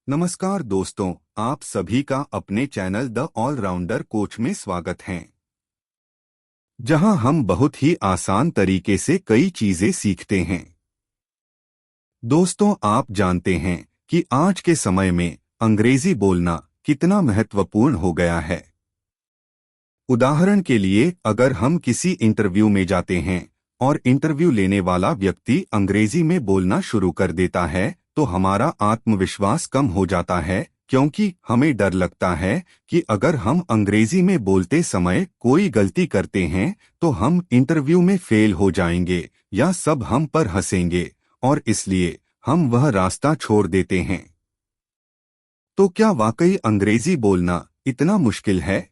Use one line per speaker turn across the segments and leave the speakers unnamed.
नमस्कार दोस्तों, आप सभी का अपने चैनल द ऑलराउंडर कोच में स्वागत है, जहां हम बहुत ही आसान तरीके से कई चीजें सीखते हैं। दोस्तों, आप जानते हैं कि आज के समय में अंग्रेजी बोलना कितना महत्वपूर्ण हो गया है। उदाहरण के लिए, अगर हम किसी इंटरव्यू में जाते हैं और इंटरव्यू लेने वाला व्यक्ति अंग्रेजी में बोलना शुरू कर देता है, तो हमारा आत्मविश्वास कम हो जाता है, क्योंकि हमें डर लगता है कि अगर हम अंग्रेजी में बोलते समय कोई गलती करते हैं तो हम इंटरव्यू में फेल हो जाएंगे या सब हम पर हंसेंगे, और इसलिए हम वह रास्ता छोड़ देते हैं। तो क्या वाकई अंग्रेजी बोलना इतना मुश्किल है?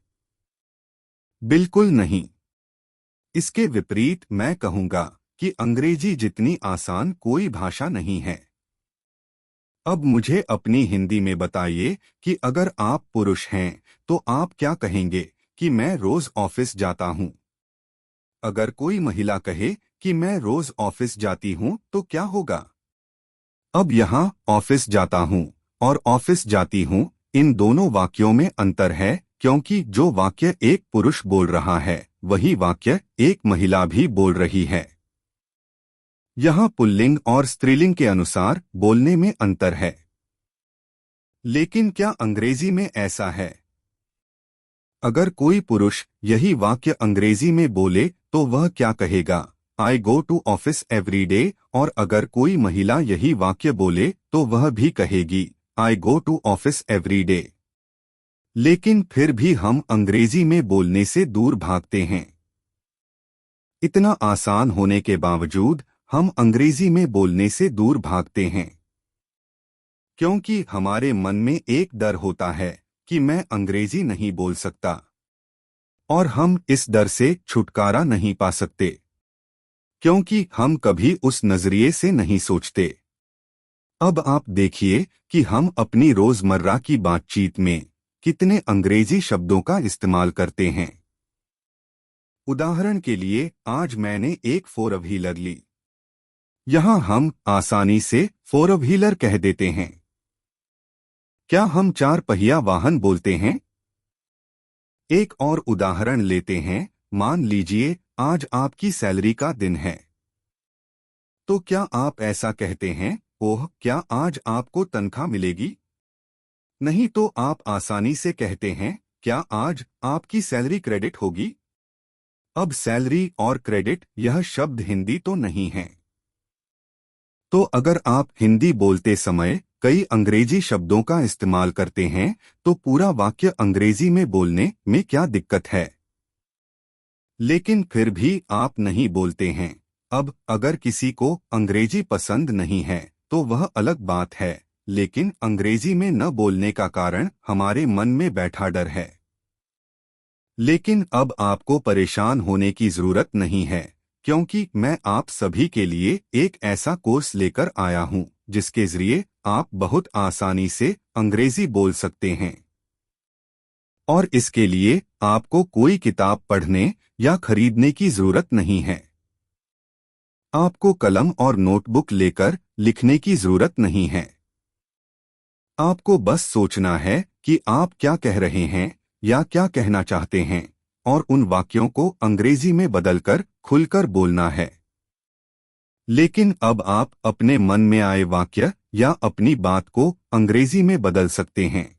बिल्कुल नहीं। इसके विपरीत मैं कहूंगा कि अंग्रेजी जितनी आसान कोई भाषा नहीं है। अब मुझे अपनी हिंदी में बताइए कि अगर आप पुरुष हैं तो आप क्या कहेंगे कि मैं रोज ऑफिस जाता हूं। अगर कोई महिला कहे कि मैं रोज ऑफिस जाती हूं तो क्या होगा? अब यहाँ ऑफिस जाता हूं और ऑफिस जाती हूं, इन दोनों वाक्यों में अंतर है, क्योंकि जो वाक्य एक पुरुष बोल रहा है वही वाक्य एक महिला भी बोल रही है। यहाँ पुल्लिंग और स्त्रीलिंग के अनुसार बोलने में अंतर है। लेकिन क्या अंग्रेजी में ऐसा है? अगर कोई पुरुष यही वाक्य अंग्रेजी में बोले तो वह क्या कहेगा? I go to office every day. और अगर कोई महिला यही वाक्य बोले तो वह भी कहेगी I go to office every day. लेकिन फिर भी हम अंग्रेजी में बोलने से दूर भागते हैं। इतना आसान होने के बावजूद हम अंग्रेजी में बोलने से दूर भागते हैं, क्योंकि हमारे मन में एक डर होता है कि मैं अंग्रेजी नहीं बोल सकता, और हम इस डर से छुटकारा नहीं पा सकते, क्योंकि हम कभी उस नजरिए से नहीं सोचते। अब आप देखिए कि हम अपनी रोजमर्रा की बातचीत में कितने अंग्रेजी शब्दों का इस्तेमाल करते हैं। उदाहरण के लिए, आज मैंने एक फोर व्हीलर ली। यहाँ हम आसानी से फोर व्हीलर कह देते हैं। क्या हम चार पहिया वाहन बोलते हैं? एक और उदाहरण लेते हैं। मान लीजिए आज आपकी सैलरी का दिन है, तो क्या आप ऐसा कहते हैं, ओह क्या आज आपको तनख्वाह मिलेगी? नहीं, तो आप आसानी से कहते हैं, क्या आज आपकी सैलरी क्रेडिट होगी? अब सैलरी और क्रेडिट यह शब्द हिंदी तो नहीं है। तो अगर आप हिंदी बोलते समय कई अंग्रेजी शब्दों का इस्तेमाल करते हैं तो पूरा वाक्य अंग्रेजी में बोलने में क्या दिक्कत है? लेकिन फिर भी आप नहीं बोलते हैं। अब अगर किसी को अंग्रेजी पसंद नहीं है तो वह अलग बात है, लेकिन अंग्रेजी में न बोलने का कारण हमारे मन में बैठा डर है। लेकिन अब आपको परेशान होने की जरूरत नहीं है, क्योंकि मैं आप सभी के लिए एक ऐसा कोर्स लेकर आया हूं जिसके जरिए आप बहुत आसानी से अंग्रेजी बोल सकते हैं। और इसके लिए आपको कोई किताब पढ़ने या खरीदने की जरूरत नहीं है। आपको कलम और नोटबुक लेकर लिखने की जरूरत नहीं है। आपको बस सोचना है कि आप क्या कह रहे हैं या क्या कहना चाहते हैं, और उन वाक्यों को अंग्रेजी में बदलकर खुलकर बोलना है। लेकिन अब आप अपने मन में आए वाक्य या अपनी बात को अंग्रेजी में बदल सकते हैं।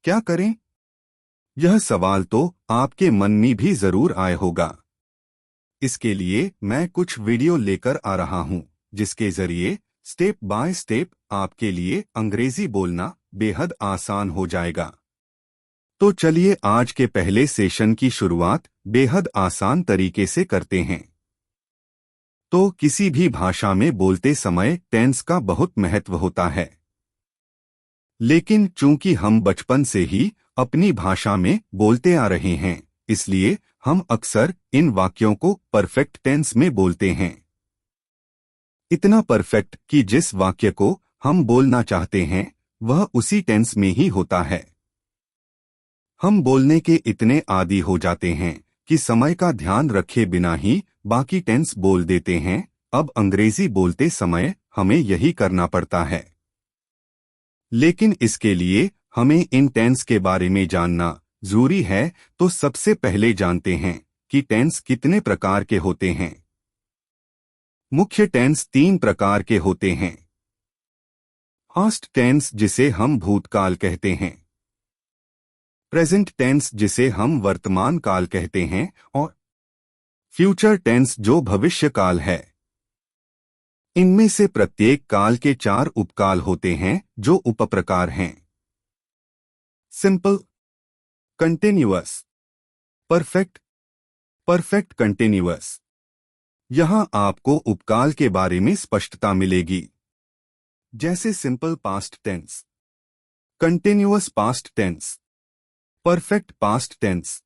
क्या करें? यह सवाल तो आपके मन में भी जरूर आया होगा। इसके लिए मैं कुछ वीडियो लेकर आ रहा हूं, जिसके जरिए स्टेप बाय स्टेप आपके लिए अंग्रेजी बोलना बेहद आसान हो जाएगा। तो चलिए आज के पहले सेशन की शुरुआत बेहद आसान तरीके से करते हैं। तो किसी भी भाषा में बोलते समय टेंस का बहुत महत्व होता है। लेकिन चूंकि हम बचपन से ही अपनी भाषा में बोलते आ रहे हैं, इसलिए हम अक्सर इन वाक्यों को परफेक्ट टेंस में बोलते हैं। इतना परफेक्ट कि जिस वाक्य को हम बोलना चाहते हैं वह उसी टेंस में ही होता है। हम बोलने के इतने आदी हो जाते हैं कि समय का ध्यान रखे बिना ही बाकी टेंस बोल देते हैं। अब अंग्रेजी बोलते समय हमें यही करना पड़ता है। लेकिन इसके लिए हमें इन टेंस के बारे में जानना जरूरी है। तो सबसे पहले जानते हैं कि टेंस कितने प्रकार के होते हैं। मुख्य टेंस 3 प्रकार के होते हैं। पास्ट टेंस जिसे हम भूतकाल कहते हैं, प्रेजेंट टेंस जिसे हम वर्तमान काल कहते हैं, और फ्यूचर टेंस जो भविष्य काल है। इनमें से प्रत्येक काल के 4 उपकाल होते हैं जो उपप्रकार हैं। Simple, continuous, perfect, perfect continuous. यहां आपको उपकाल के बारे में स्पष्टता मिलेगी, जैसे simple past tense, continuous past tense, perfect past tense,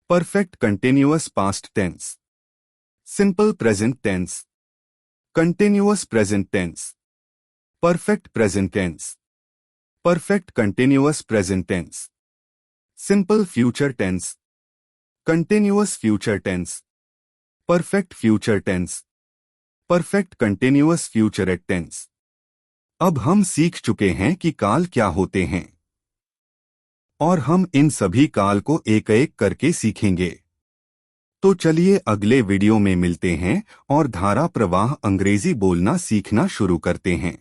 perfect continuous past tense, simple present tense, continuous present tense, perfect present tense, perfect continuous present tense, simple future tense, continuous future tense, perfect future tense, perfect continuous future tense. अब हम सीख चुके हैं कि काल क्या होते हैं, और हम इन सभी काल को एक एक करके सीखेंगे। तो चलिए अगले वीडियो में मिलते हैं और धारा प्रवाह अंग्रेजी बोलना सीखना शुरू करते हैं।